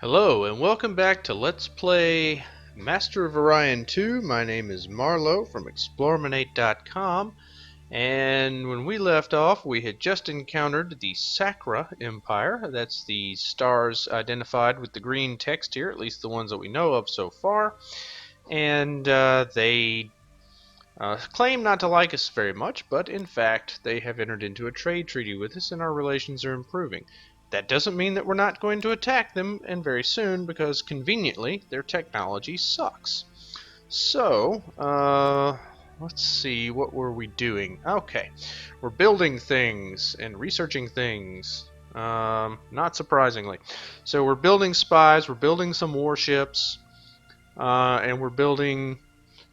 Hello and welcome back to Let's Play Master of Orion 2. My name is Marlowe from Explorminate.com, and when we left off we had just encountered the Sacra Empire. That's the stars identified with the green text here, at least the ones that we know of so far. And they claim not to like us very much, but in fact they have entered into a trade treaty with us and our relations are improving. That doesn't mean that we're not going to attack them, and very soon, because conveniently their technology sucks. So, let's see, what were we doing? Okay, we're building things and researching things, not surprisingly. So we're building spies, we're building some warships, and we're building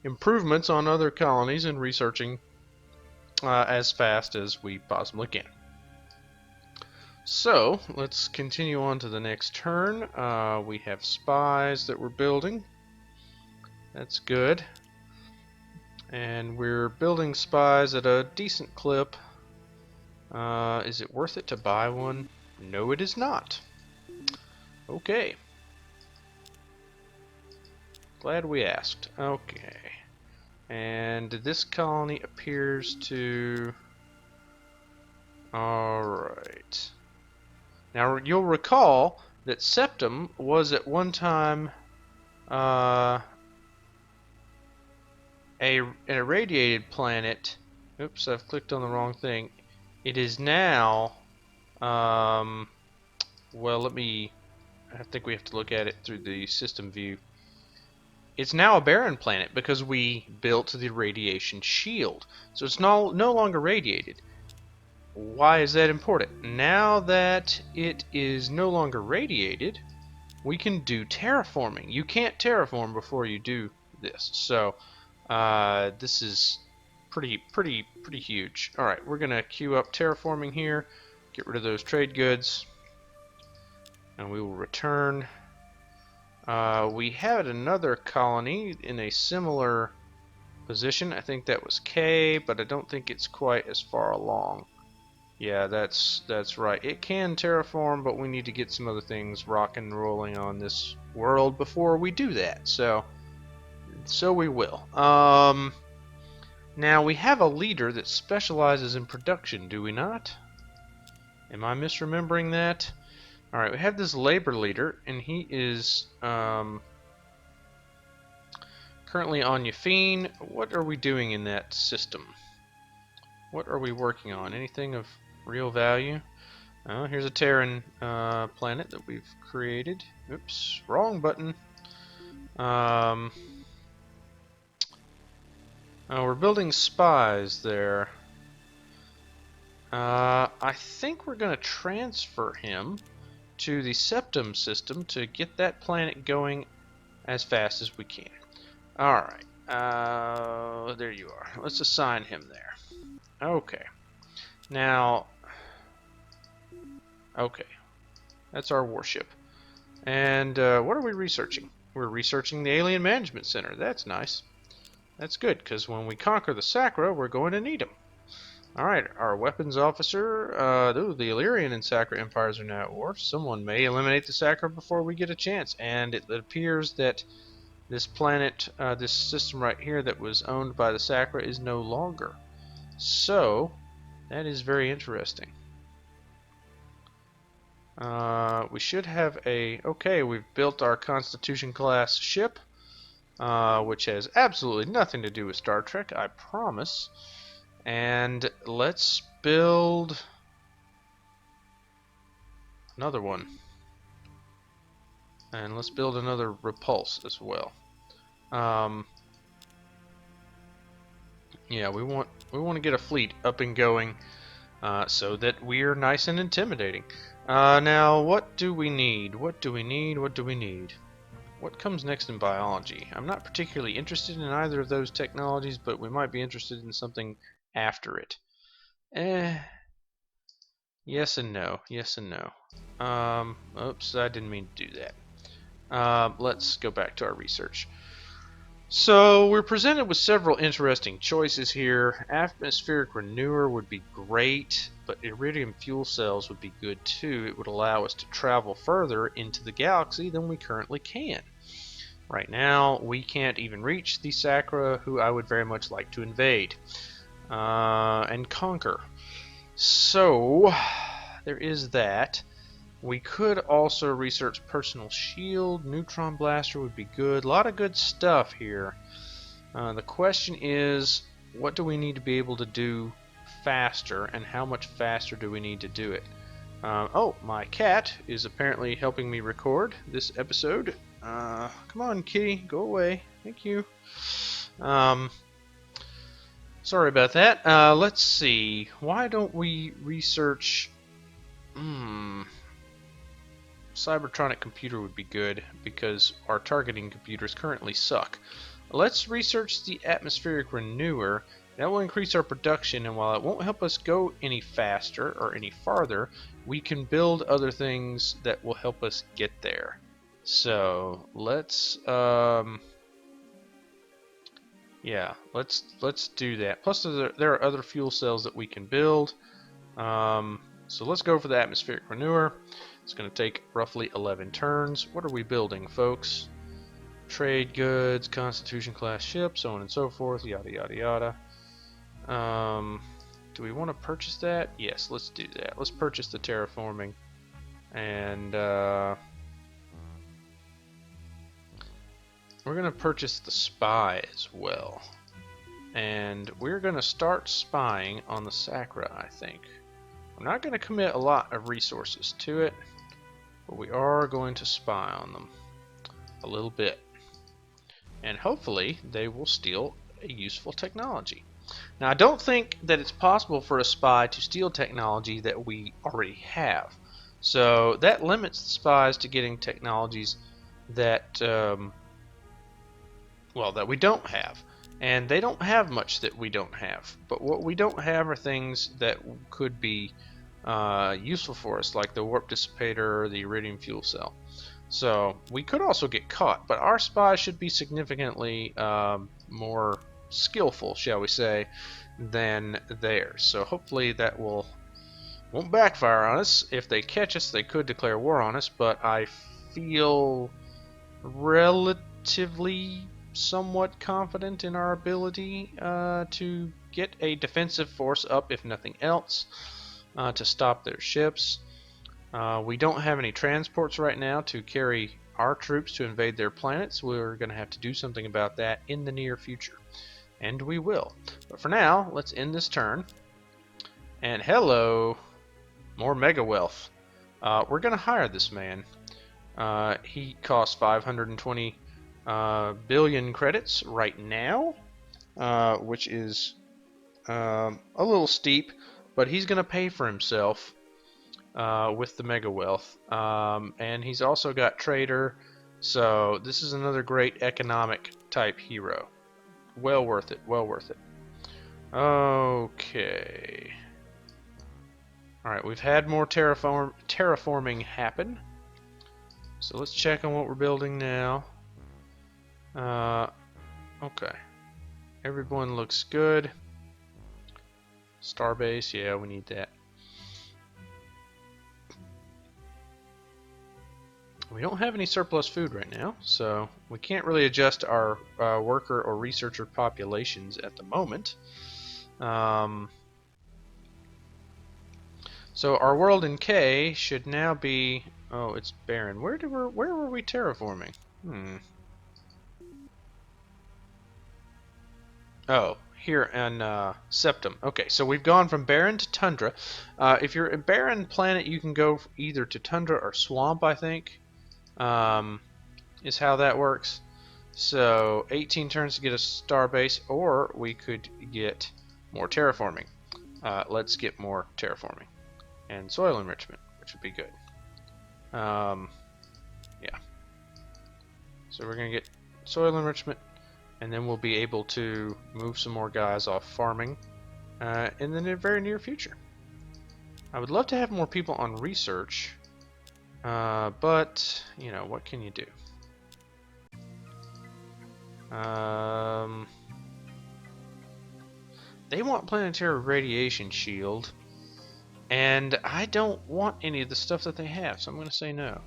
improvements on other colonies and researching as fast as we possibly can. So, let's continue on to the next turn. We have spies that we're building. That's good. And we're building spies at a decent clip. Is it worth it to buy one? No, it is not. Okay. Glad we asked. Okay. And this colony appears to... Alright. Now, you'll recall that Septum was at one time an irradiated planet. Oops, I've clicked on the wrong thing. It is now, well, I think we have to look at it through the system view. It's now a barren planet because we built the radiation shield. So it's no longer radiated. Why is that important? Now that it is no longer radiated, we can do terraforming. You can't terraform before you do this, so this is pretty huge. All right, we're gonna queue up terraforming here, get rid of those trade goods, and we will return. We had another colony in a similar position. I think that was K, but I don't think it's quite as far along. Yeah, that's right. It can terraform, but we need to get some other things rocking and rolling on this world before we do that. So we will. Now we have a leader that specializes in production, do we not? Am I misremembering that? All right, we have this labor leader, and he is currently on Yafine. What are we doing in that system? What are we working on? Anything of real value? Oh, here's a Terran planet that we've created. Oops, wrong button. We're building spies there. I think we're going to transfer him to the Septum system to get that planet going as fast as we can. Alright, there you are. Let's assign him there. Okay. Now, okay, that's our warship. And what are we researching? We're researching the Alien Management Center. That's nice. That's good, because when we conquer the Sacra, we're going to need them. Alright, our weapons officer, the Illyrian and Sacra empires are now at war. Someone may eliminate the Sacra before we get a chance, and it appears that this planet, this system right here that was owned by the Sacra is no longer. So, that is very interesting. We should have okay, we've built our Constitution class ship, which has absolutely nothing to do with Star Trek, I promise. And let's build another one. And let's build another repulse as well. Yeah, we want to get a fleet up and going so that we're nice and intimidating. Now, what do we need? What do we need? What do we need? What comes next in biology? I'm not particularly interested in either of those technologies, but we might be interested in something after it. Yes and no. Yes and no. Oops, I didn't mean to do that. Let's go back to our research. So we're presented with several interesting choices here. Atmospheric renewer would be great, but iridium fuel cells would be good too. It would allow us to travel further into the galaxy than we currently can. Right now, we can't even reach the Sacra, who I would very much like to invade and conquer. So there is that. We could also research personal shield. Neutron blaster would be good. A lot of good stuff here. The question is, what do we need to be able to do faster, and how much faster do we need to do it? Oh, my cat is apparently helping me record this episode. Come on, kitty, go away. Thank you. Sorry about that. Let's see. Why don't we research... Cybertronic computer would be good, because our targeting computers currently suck. Let's research the atmospheric renewer. That will increase our production, and while it won't help us go any faster or any farther, we can build other things that will help us get there. So let's yeah, let's do that. Plus there are other fuel cells that we can build. So let's go for the atmospheric renewer. It's going to take roughly 11 turns. What are we building, folks? Trade goods, Constitution class ships, so on and so forth, yada yada yada. Do we want to purchase that? Yes, let's do that. Let's purchase the terraforming, and we're going to purchase the spy as well. And we're going to start spying on the Sacra, I think. I'm not going to commit a lot of resources to it, but we are going to spy on them a little bit. And hopefully they will steal a useful technology. Now, I don't think that it's possible for a spy to steal technology that we already have. So that limits the spies to getting technologies that, well, that we don't have. And they don't have much that we don't have. But what we don't have are things that could be useful for us, like the warp dissipator or the iridium fuel cell. So we could also get caught, but our spies should be significantly more skillful, shall we say, than theirs. So hopefully that won't backfire on us. If they catch us, they could declare war on us, but I feel relatively somewhat confident in our ability to get a defensive force up, if nothing else, to stop their ships. We don't have any transports right now to carry our troops to invade their planets. We're going to have to do something about that in the near future. And we will. But for now, let's end this turn. And hello, more mega wealth. We're going to hire this man. He costs 520 billion credits right now, which is a little steep, but he's going to pay for himself with the mega wealth. And he's also got trader, so this is another great economic type hero. Well worth it, well worth it. Okay. Alright, we've had more terraforming happen. So let's check on what we're building now. Okay. Everyone looks good. Starbase, yeah, we need that. We don't have any surplus food right now, so we can't really adjust our worker or researcher populations at the moment. So our world in K should now be... Oh, it's barren. Where were we terraforming? Oh, here in Septum. Okay, so we've gone from barren to tundra. If you're a barren planet, you can go either to tundra or swamp, I think. Is how that works. So 18 turns to get a star base, or we could get more terraforming. Let's get more terraforming and soil enrichment, which would be good. Yeah. So we're gonna get soil enrichment, and then we'll be able to move some more guys off farming in the very near future. I would love to have more people on research. But, you know, what can you do? They want planetary radiation shield, and I don't want any of the stuff that they have, so I'm going to say no.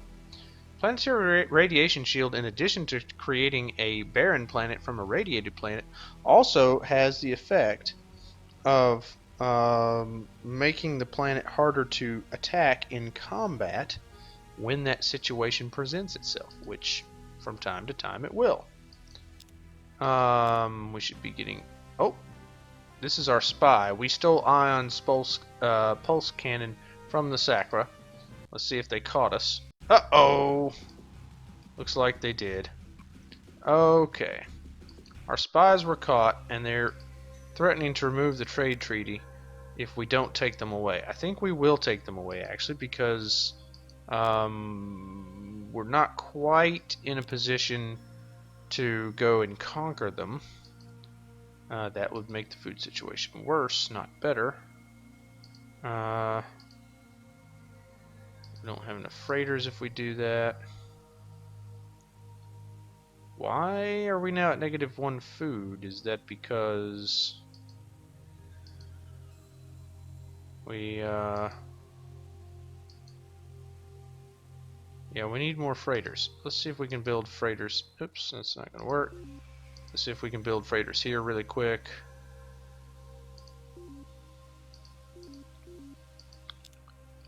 Planetary radiation shield, in addition to creating a barren planet from a radiated planet, also has the effect of making the planet harder to attack in combat when that situation presents itself, which from time to time it will. We should be getting... Oh, this is our spy. We stole Ion's pulse cannon from the Sacra. Let's see if they caught us. Uh-oh! Looks like they did. Okay. Our spies were caught, and they're threatening to remove the trade treaty if we don't take them away. I think we will take them away, actually, because we're not quite in a position to go and conquer them. That would make the food situation worse, not better. We don't have enough freighters if we do that. Why are we now at -1 food? Is that because we, yeah, we need more freighters. Let's see if we can build freighters. Oops, that's not going to work. Let's see if we can build freighters here really quick.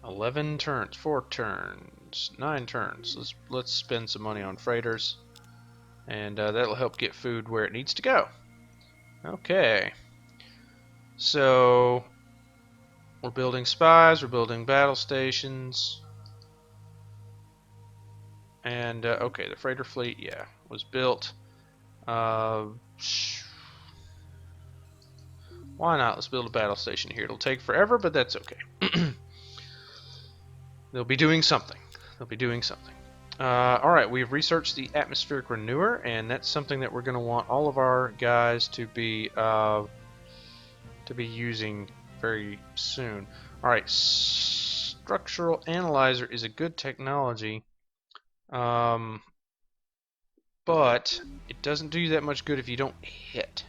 $11 turns, 4 turns, 9 turns. Let's spend some money on freighters, and that'll help get food where it needs to go. Okay. So we're building spies. We're building battle stations. And okay, the freighter fleet, yeah, was built. Why not? Let's build a battle station here. It'll take forever, but that's okay. They'll be doing something. They'll be doing something. Alright, we've researched the atmospheric renewer, and that's something that we're going to want all of our guys to be using very soon. Alright, structural analyzer is a good technology, but it doesn't do you that much good if you don't hit.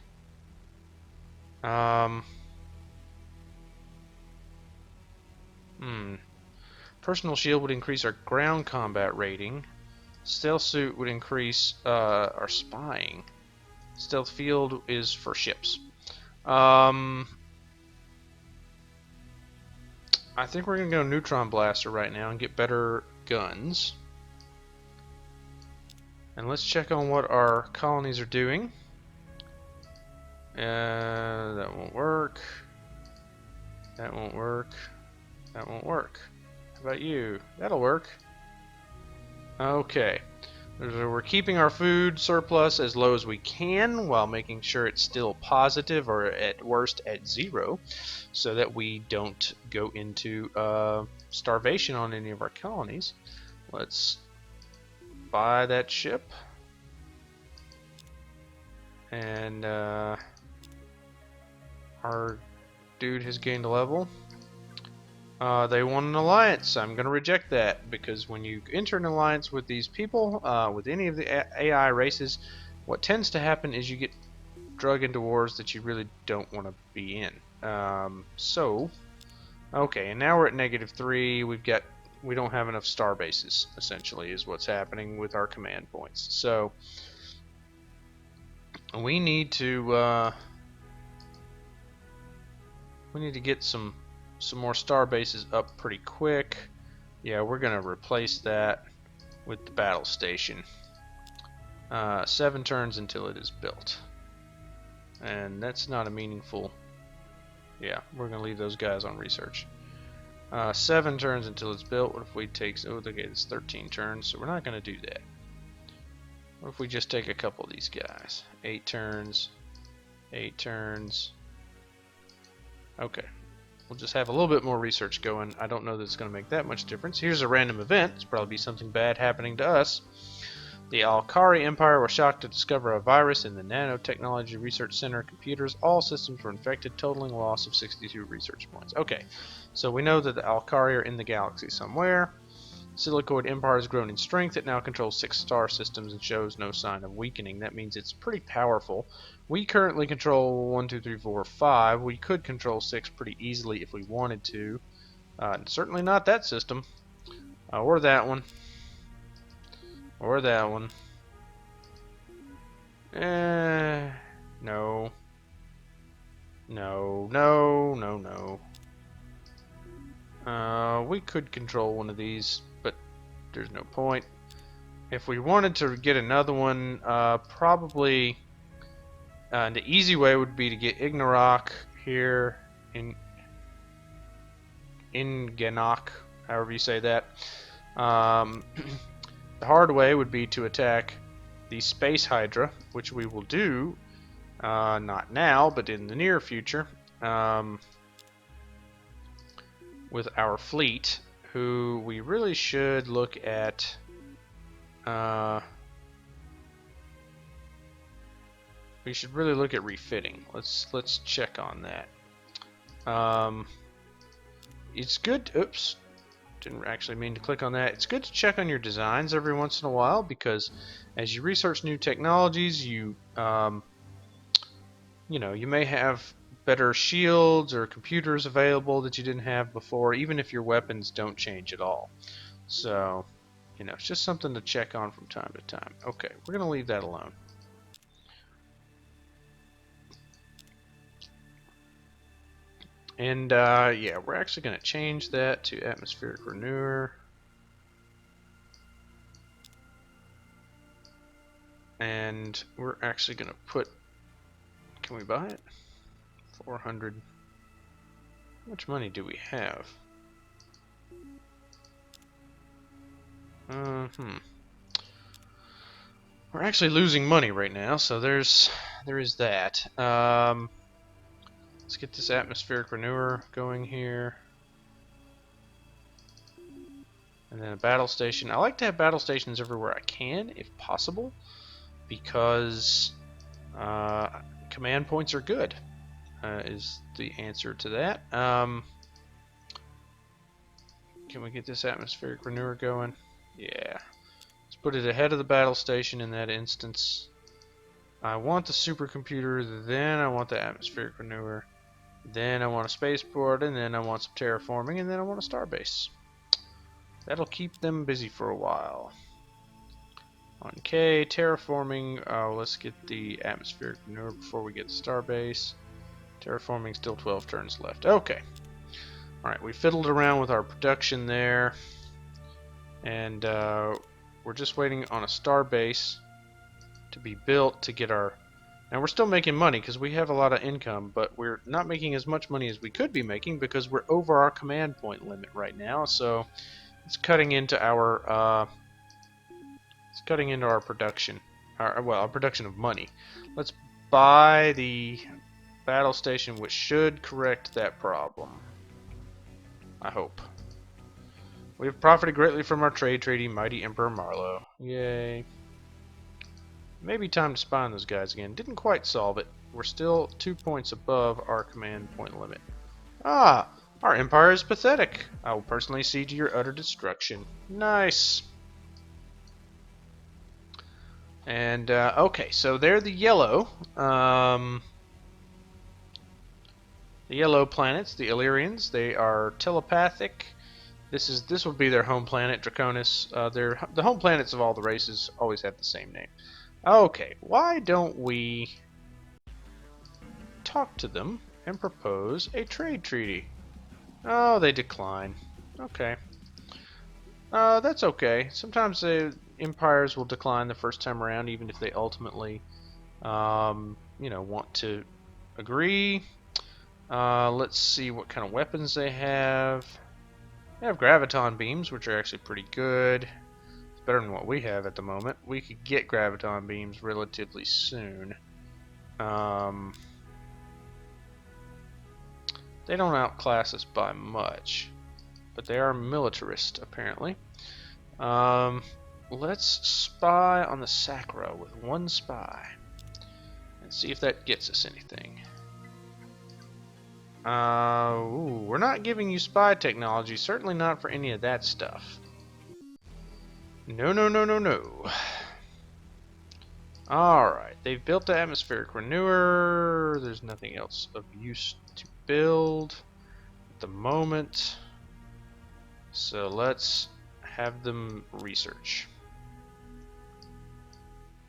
Personal shield would increase our ground combat rating. Stealth suit would increase our spying. Stealth field is for ships. I think we're going to go neutron blaster right now and get better guns. And let's check on what our colonies are doing. That won't work. That won't work. That won't work. How about you? That'll work. Okay. So we're keeping our food surplus as low as we can while making sure it's still positive, or at worst at 0, so that we don't go into starvation on any of our colonies. Let's buy that ship. And our dude has gained a level. They want an alliance. I'm going to reject that, because when you enter an alliance with these people, with any of the AI races, what tends to happen is you get drug into wars that you really don't want to be in. Okay, and now we're at -3. We don't have enough star bases, essentially, is what's happening with our command points. So we need to get some more star bases up pretty quick. Yeah, we're gonna replace that with the battle station. 7 turns until it is built, and that's not a meaningful. Yeah, we're gonna leave those guys on research. 7 turns until it's built. What if we take? Oh, okay, it's 13 turns, so we're not gonna do that. What if we just take a couple of these guys? 8 turns, 8 turns. Okay. We'll just have a little bit more research going. I don't know that it's going to make that much difference. Here's a random event. It's probably something bad happening to us. The Alkari Empire was shocked to discover a virus in the Nanotechnology Research Center computers. All systems were infected, totaling a loss of 62 research points. Okay, so we know that the Alkari are in the galaxy somewhere. Silicoid Empire has grown in strength. It now controls 6 star systems and shows no sign of weakening. That means it's pretty powerful. We currently control 1, 2, 3, 4, 5. We could control 6 pretty easily if we wanted to. Certainly not that system. Or that one. Or that one. No. No, no, no, no. We could control one of these, but there's no point. If we wanted to get another one, probably the easy way would be to get Ignorok here in Genok, however you say that. The hard way would be to attack the Space Hydra, which we will do, not now, but in the near future, with our fleet, who we really should look at. We should really look at refitting. Let's check on that. It's good. Oops, didn't actually mean to click on that. It's good to check on your designs every once in a while, because as you research new technologies, you you may have better shields or computers available that you didn't have before, even if your weapons don't change at all. So, it's just something to check on from time to time. Okay, we're gonna leave that alone. And yeah, we're actually going to change that to atmospheric renewer. And we're actually going to put, can we buy it? 400. How much money do we have? We're actually losing money right now, so there is that. Let's get this atmospheric renewer going here. And then a battle station. I like to have battle stations everywhere I can, if possible, because command points are good, is the answer to that. Can we get this atmospheric renewer going? Yeah. Let's put it ahead of the battle station in that instance. I want the supercomputer, then I want the atmospheric renewer. Then I want a spaceport, and then I want some terraforming, and then I want a starbase. That'll keep them busy for a while. On K, terraforming, let's get the atmospheric manure before we get the starbase. Terraforming, still 12 turns left. Okay. Alright, we fiddled around with our production there. And we're just waiting on a starbase to be built to get our... Now we're still making money because we have a lot of income, but we're not making as much money as we could be making because we're over our command point limit right now. So it's cutting into our production, our production of money. Let's buy the battle station, which should correct that problem. I hope. We have profited greatly from our trade treaty, mighty Emperor Marlowe. Yay. Maybe time to spy on those guys again. Didn't quite solve it. We're still 2 points above our command point limit. Ah! Our empire is pathetic. I will personally see to your utter destruction. Nice. And, okay, so they're the yellow. The yellow planets, the Illyrians. They are telepathic. This will be their home planet, Draconis. The home planets of all the races always have the same name. Okay, why don't we talk to them and propose a trade treaty? Oh, they decline. Okay. That's okay. Sometimes the empires will decline the first time around, even if they ultimately, want to agree. Let's see what kind of weapons they have. They have graviton beams, which are actually pretty good. Better than what we have at the moment. We could get graviton beams relatively soon. They don't outclass us by much, but they are militarist apparently. Let's spy on the Sacra with one spy and see if that gets us anything. We're not giving you spy technology, certainly not for any of that stuff. No, no, no, no, no. Alright, they've built the atmospheric renewer. There's nothing else of use to build at the moment. So let's have them research.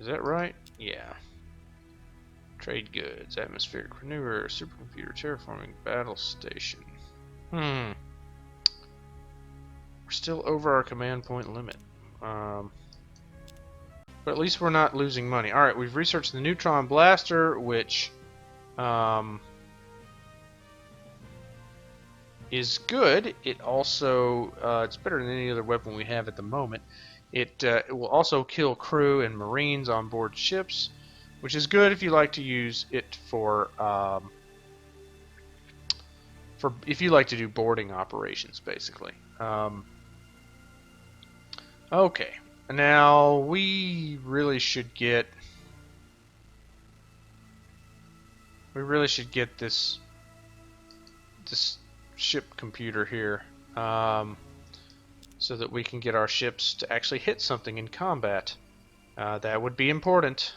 Is that right? Yeah. Trade goods, atmospheric renewer, supercomputer, terraforming, battle station. We're still over our command point limit. But at least we're not losing money. Alright, we've researched the neutron blaster, which is good. It also, it's better than any other weapon we have at the moment. It will also kill crew and marines on board ships, which is good if you like to use it for if you like to do boarding operations, basically. Okay, now we really should get this ship computer here, so that we can get our ships to actually hit something in combat. That would be important.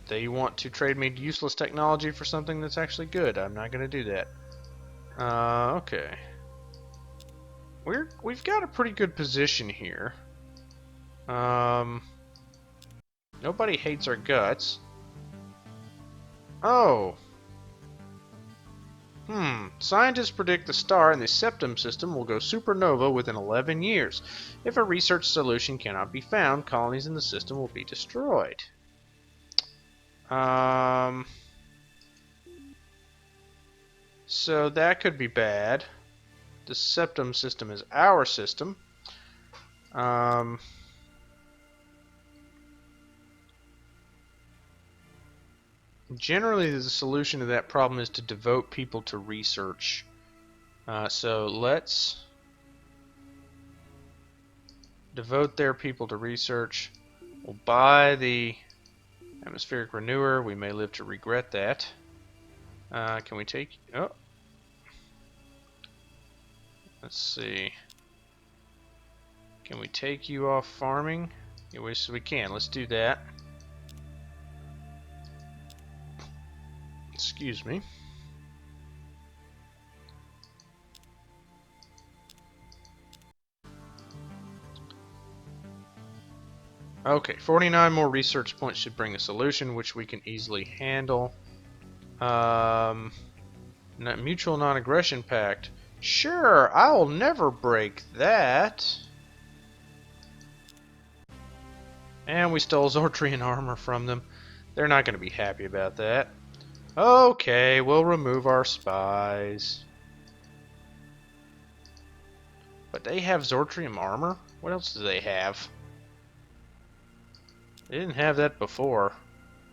They want to trade me useless technology for something that's actually good. I'm not going to do that. Okay. We've got a pretty good position here. Nobody hates our guts. Oh. Scientists predict the star in the Septum system will go supernova within 11 years. If a research solution cannot be found, colonies in the system will be destroyed. So that could be bad. The Septum system is our system. Generally, the solution to that problem is to devote people to research. So let's devote their people to research. We'll buy the atmospheric renewer. We may live to regret that. Can we take... Oh. Let's see. Can we take you off farming? Yes, we can. Let's do that. Excuse me. Okay, 49 more research points should bring a solution, which we can easily handle. Mutual non-aggression pact. Sure, I'll never break that. And we stole Zortrian armor from them. They're not going to be happy about that. Okay, we'll remove our spies. But they have Zortrium armor? What else do they have? They didn't have that before.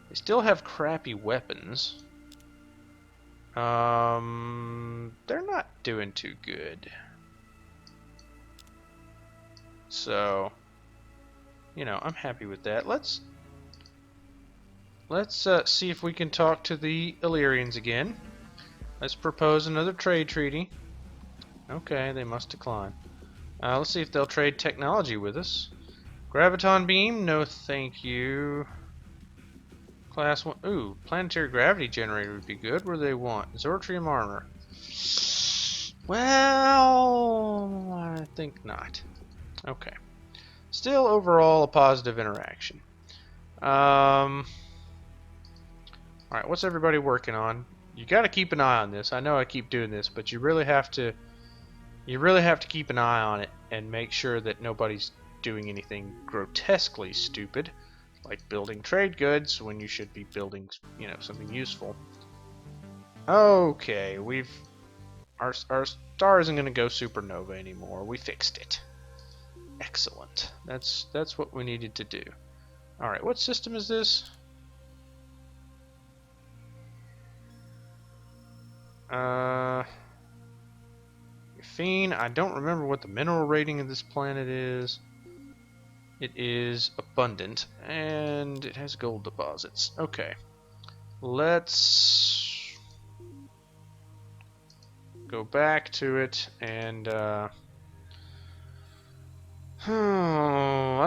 They still have crappy weapons. They're not doing too good. So, you know, I'm happy with that. Let's see if we can talk to the Illyrians again. Let's propose another trade treaty. Okay, they must decline. Let's see if they'll trade technology with us. Graviton beam? No thank you. Class 1. Ooh, planetary gravity generator would be good. What do they want? Zortrium armor. Well, I think not. Okay. Still, overall, a positive interaction. Alright, what's everybody working on? You gotta keep an eye on this. I know I keep doing this, but you really have to keep an eye on it and make sure that nobody's doing anything grotesquely stupid, like building trade goods when you should be building, you know, something useful. Okay, our star isn't going to go supernova anymore. We fixed it. Excellent. That's what we needed to do. All right, what system is this? Fiend. I don't remember what the mineral rating of this planet is. It is abundant, and it has gold deposits. Okay. Let's go back to it and I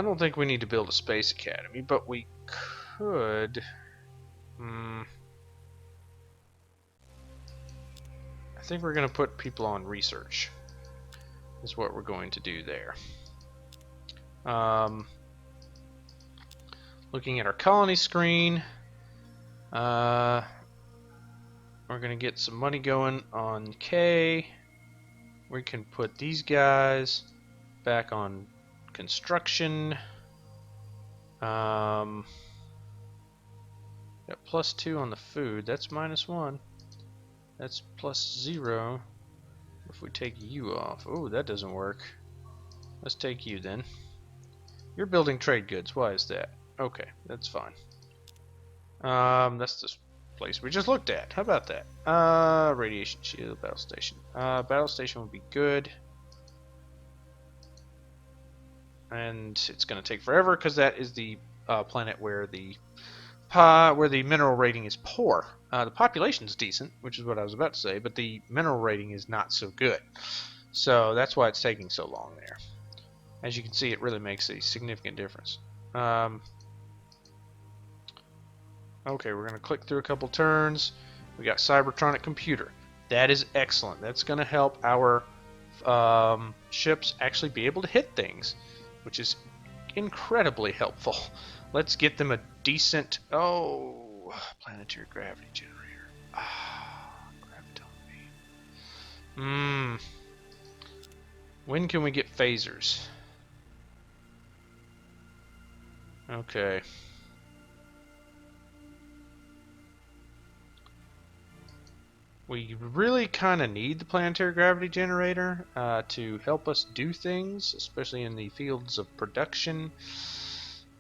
don't think we need to build a space academy, but we could. I think we're going to put people on research. Is what we're going to do there. Looking at our colony screen, we're going to get some money going on K. We can put these guys back on construction. Got +2 on the food. That's -1. That's +0 if we take you off. Oh, that doesn't work. Let's take you then. You're building trade goods. Why is that? Okay, that's fine. That's this place we just looked at. How about that? Radiation shield, battle station. Battle station would be good. And it's going to take forever because that is the planet where the mineral rating is poor. The population's decent, which is what I was about to say, but the mineral rating is not so good. So that's why it's taking so long there. As you can see, it really makes a significant difference. Okay, we're going to click through a couple turns. We got Cybertronic Computer. That is excellent. That's going to help our ships actually be able to hit things, which is incredibly helpful. Let's get them a decent... Oh, planetary gravity generator. Graviton beam. When can we get phasers? Okay. We really kind of need the planetary gravity generator to help us do things, especially in the fields of production.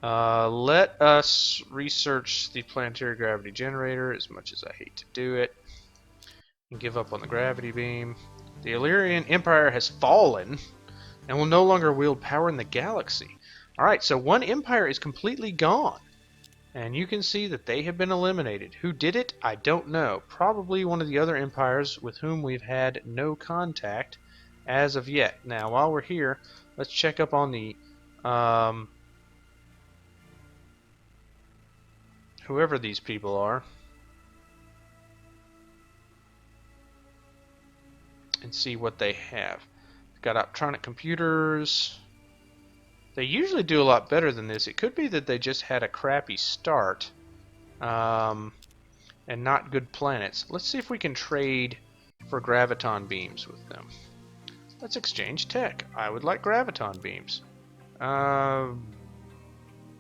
Let us research the planetary gravity generator, as much as I hate to do it, and give up on the gravity beam. The Illyrian Empire has fallen and will no longer wield power in the galaxy. Alright, so one empire is completely gone. And you can see that they have been eliminated. Who did it? I don't know. Probably one of the other empires with whom we've had no contact as of yet. Now, while we're here, let's check up on the whoever these people are and see what they have. They've got optronic computers. They usually do a lot better than this. It could be that they just had a crappy start and not good planets. Let's see if we can trade for graviton beams with them. Let's exchange tech. I would like graviton beams.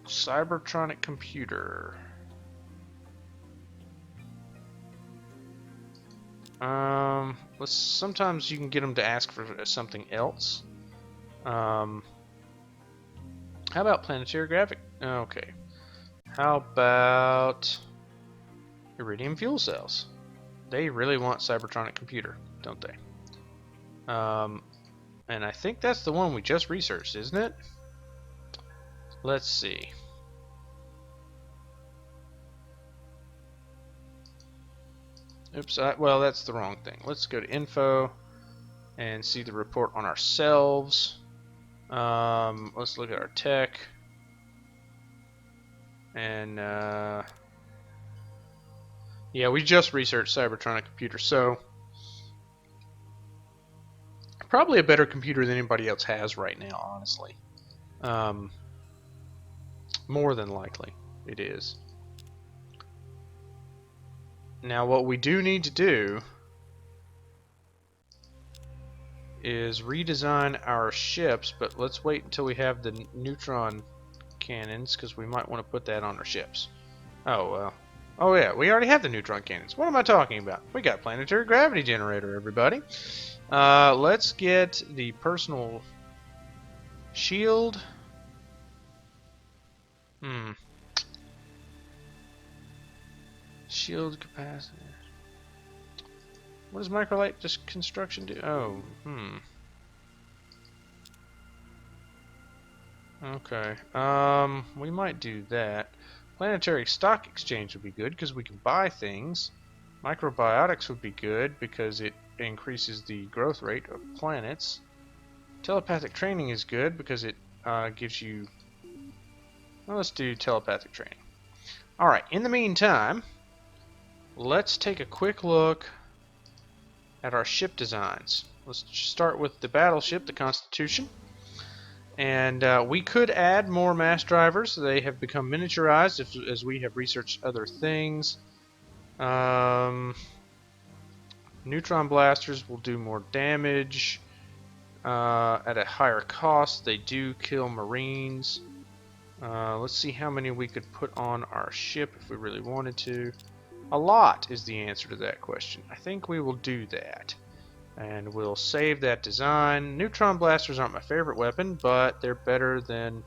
Cybertronic computer. Sometimes you can get them to ask for something else. How about planetary gravity? Okay. How about iridium fuel cells? They really want Cybertronic computer, don't they? And I think that's the one we just researched, isn't it? Let's see. Oops, well, that's the wrong thing. Let's go to info and see the report on ourselves. Let's look at our tech. And, yeah, we just researched Cybertronic computer, so probably a better computer than anybody else has right now, honestly. More than likely, it is. Now, what we do need to do is redesign our ships, but let's wait until we have the neutron cannons, because we might want to put that on our ships. Oh, well. Oh, yeah, we already have the neutron cannons. What am I talking about? We got planetary gravity generator, everybody. Let's get the personal shield. Shield capacity. What does microlight just construction do? Oh, Okay. We might do that. Planetary stock exchange would be good because we can buy things. Microbiotics would be good because it increases the growth rate of planets. Telepathic training is good because it gives you... Well, let's do telepathic training. Alright, in the meantime, let's take a quick look at our ship designs. Let's start with the battleship, the Constitution. And we could add more mass drivers. They have become miniaturized as we have researched other things. Neutron blasters will do more damage at a higher cost. They do kill Marines. Let's see how many we could put on our ship if we really wanted to. A lot is the answer to that question. I think we will do that. And we'll save that design. Neutron blasters aren't my favorite weapon, but they're better than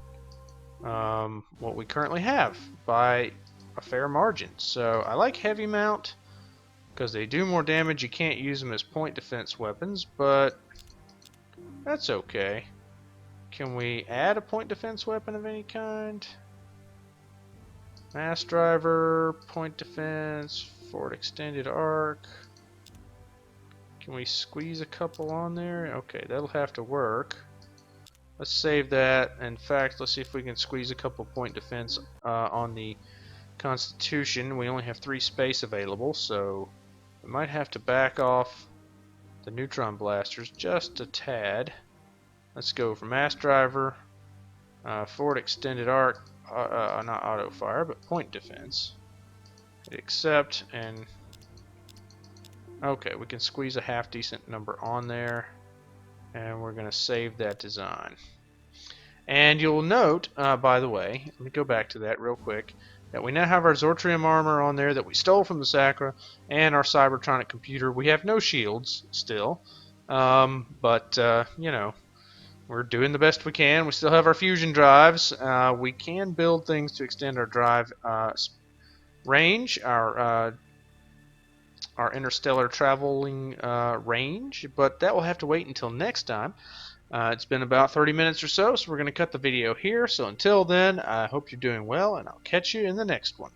what we currently have by a fair margin. So I like heavy mount because they do more damage. You can't use them as point defense weapons, but that's okay. Can we add a point defense weapon of any kind? Mass driver, point defense, forward extended arc. Can we squeeze a couple on there? Okay, that'll have to work. Let's save that. In fact, let's see if we can squeeze a couple point defense on the Constitution. We only have 3 space available, so we might have to back off the neutron blasters just a tad. Let's go for mass driver, forward extended arc, not auto fire, but point defense. Hit accept, and okay, we can squeeze a half decent number on there, and we're going to save that design. And you'll note, by the way, let me go back to that real quick, that we now have our Zortrium armor on there that we stole from the Sacra, and our Cybertronic computer. We have no shields still, but you know, we're doing the best we can. We still have our fusion drives. We can build things to extend our drive range, our interstellar traveling range, but that will have to wait until next time. It's been about 30 minutes or so, so we're going to cut the video here. So until then, I hope you're doing well, and I'll catch you in the next one.